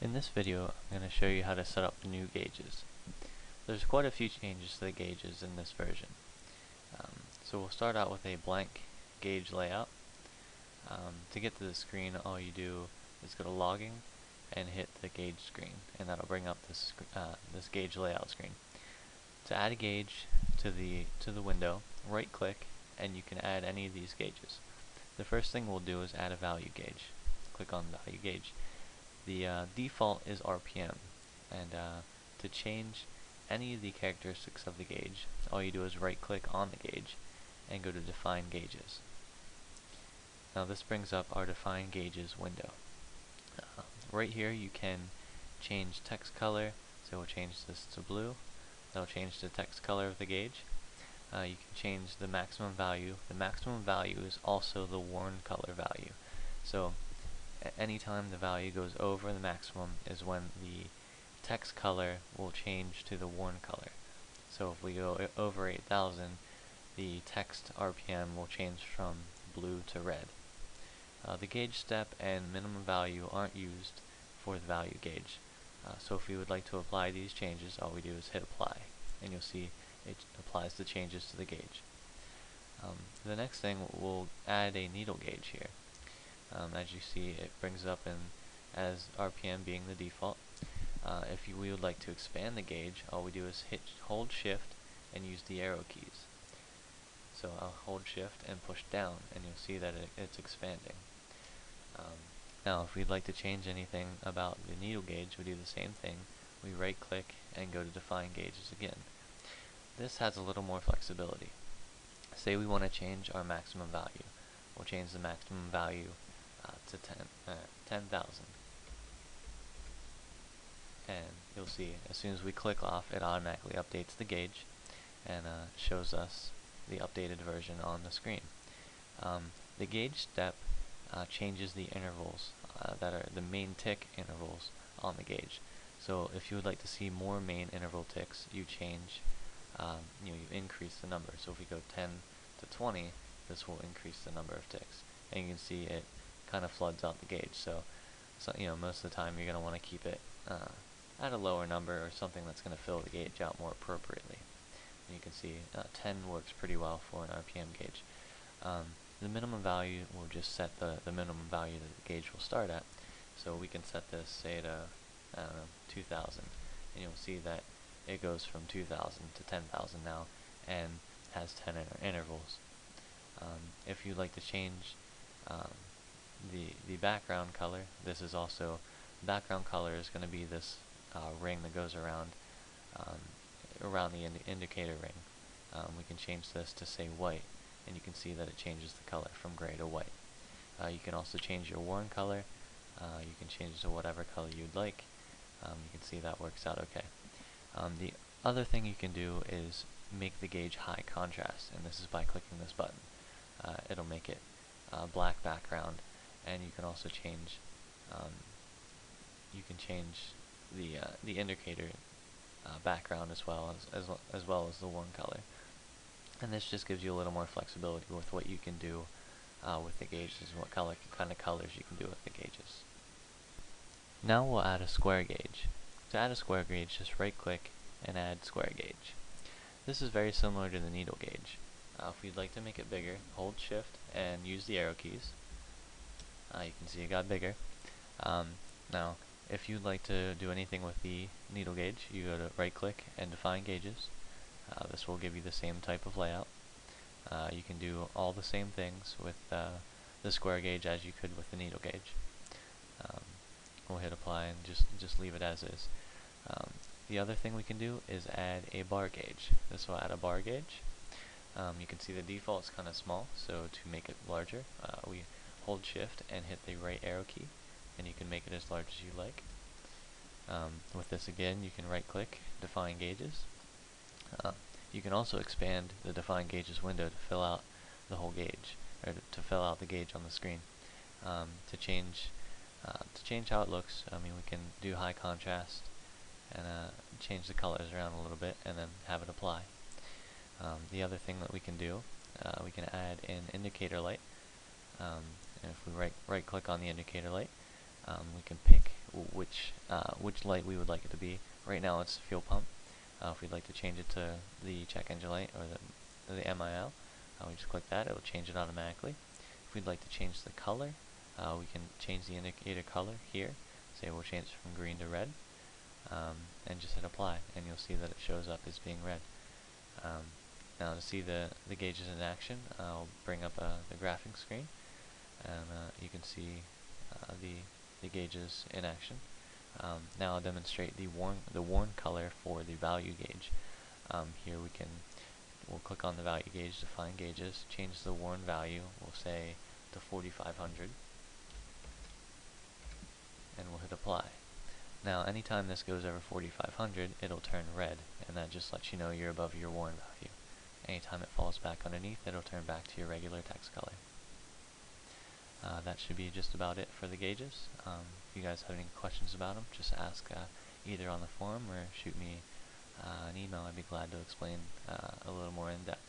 In this video, I'm going to show you how to set up the new gauges. There's quite a few changes to the gauges in this version. So we'll start out with a blank gauge layout. To get to the screen, all you do is go to Logging and hit the gauge screen, and that'll bring up this gauge layout screen. To add a gauge to the window, right-click, and you can add any of these gauges. The first thing we'll do is add a value gauge. Click on value gauge. The default is RPM, and to change any of the characteristics of the gauge, all you do is right-click on the gauge and go to Define Gauges. Now this brings up our Define Gauges window. Right here you can change text color, so we'll change this to blue. That'll change the text color of the gauge. You can change the maximum value. The maximum value is also the worn color value. So anytime the value goes over the maximum is when the text color will change to the worn color. So if we go over 8,000, the text RPM will change from blue to red. The gauge step and minimum value aren't used for the value gauge. So if we would like to apply these changes, all we do is hit apply, and you'll see it applies the changes to the gauge. The next thing, we'll add a needle gauge here. As you see, it brings up as RPM being the default. If we would like to expand the gauge, all we do is hold shift and use the arrow keys. So I'll hold shift and push down, and you'll see that it's expanding. Now if we'd like to change anything about the needle gauge, we do the same thing. We right click and go to Define Gauges again. This has a little more flexibility. Say we want to change our maximum value. We'll change the maximum value to 10,000. And you'll see as soon as we click off, it automatically updates the gauge and shows us the updated version on the screen. The gauge step changes the intervals that are the main tick intervals on the gauge. So if you would like to see more main interval ticks, you change, you increase the number. So if we go 10 to 20, this will increase the number of ticks. And you can see it kind of floods out the gauge. So most of the time you're going to want to keep it at a lower number, or something that's going to fill the gauge out more appropriately. And you can see 10 works pretty well for an RPM gauge. The minimum value will just set the minimum value that the gauge will start at. So we can set this, say, to, I don't know, 2,000. And you'll see that it goes from 2,000 to 10,000 now, and has 10 intervals. If you'd like to change the background color, this is also, background color is going to be this ring that goes around the indicator ring. We can change this to, say, white, and you can see that it changes the color from gray to white. You can also change your worn color. You can change it to whatever color you'd like. You can see that works out okay. The other thing you can do is make the gauge high contrast, and this is by clicking this button. It'll make it black background, and you can also change the indicator background as well as the worn color. And this just gives you a little more flexibility with what you can do with the gauges, and what kind of colors you can do with the gauges. Now we'll add a square gauge. To add a square gauge, just right click and add square gauge. This is very similar to the needle gauge. If you'd like to make it bigger, hold shift and use the arrow keys. You can see it got bigger. Now if you'd like to do anything with the needle gauge, you go to right click and Define Gauges. This will give you the same type of layout. You can do all the same things with the square gauge as you could with the needle gauge. We'll hit apply and just leave it as is. The other thing we can do is add a bar gauge. This will add a bar gauge. You can see the default is kind of small, so to make it larger, we hold shift and hit the right arrow key, and you can make it as large as you like. With this again, you can right click, Define Gauges. You can also expand the Define Gauges window to fill out the whole gauge, or to fill out the gauge on the screen. To change how it looks, we can do high contrast and change the colors around a little bit, and then have it apply. The other thing that we can do, we can add an indicator light. And if we right click on the indicator light, we can pick which light we would like it to be. Right now it's fuel pump. If we'd like to change it to the check engine light or the MIL, we just click that, it'll change it automatically. If we'd like to change the color, we can change the indicator color here. Say we'll change it from green to red, and just hit apply, and you'll see that it shows up as being red. Now to see the gauges in action, I'll bring up the graphing screen, and you can see the gauges in action. Now I'll demonstrate the worn color for the value gauge. Here we'll click on the value gauge, define gauges, change the worn value, we'll say to 4500, and we'll hit apply. Now anytime this goes over 4500, it'll turn red, and that just lets you know you're above your worn value. Anytime it falls back underneath, it'll turn back to your regular text color. That should be just about it for the gauges. If you guys have any questions about them, just ask either on the forum or shoot me an email. I'd be glad to explain a little more in depth.